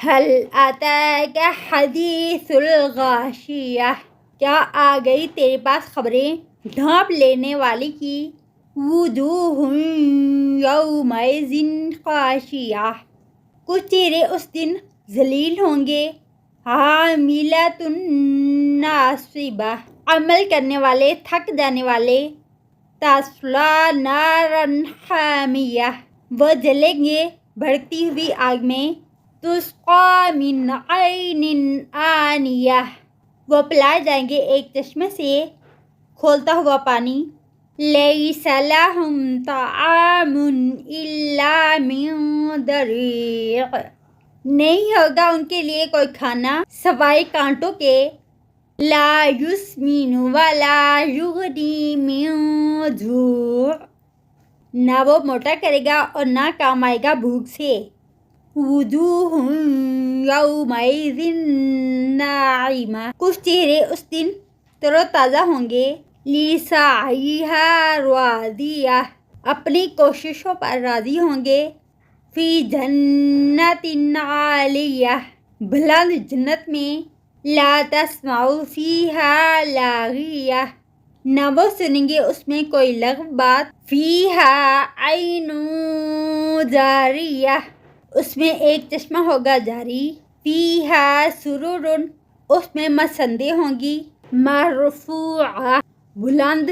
حل اتاک حدیث الغاشیہ، کیا آ گئی تیرے پاس خبریں ڈھانپ لینے والی کی؟ وجوہ یومئذ خاشعہ، کچھ چہرے اس دن ذلیل ہوں گے، عاملۃ ناصبہ، عمل کرنے والے، تھک جانے والے، تصلی نارا حامیہ، وہ جلیں گے بھڑکتی ہوئی آگ میں، تسقی من عین آنیہ، وہ پلائے جائیں گے ایک چشمے سے کھولتا ہوا پانی، لیس لہم طعام الا من ضریع، نہیں ہوگا ان کے لیے کوئی کھانا سوائے کانٹوں کے، لا یسمن ولا یغنی من جوع، نہ وہ موٹا کرے گا اور نہ کام آئے گا بھوک سے، وجوہ یومئذ ناعمہ، کچھ چہرے اس دن تر و تازہ ہوں گے، لسعیہا راضیہ، اپنی کوششوں پر راضی ہوں گے، فی جنت عالیہ، بلند جنت میں، لا تسمع فیہا لاغیہ، نہ وہ سنیں گے اس میں کوئی لغو بات، فیہا عین جاریہ، اس میں ایک چشمہ ہوگا جاری، فیہا سرر، اس میں مسندیں ہوں گی، مرفوعہ، بلند،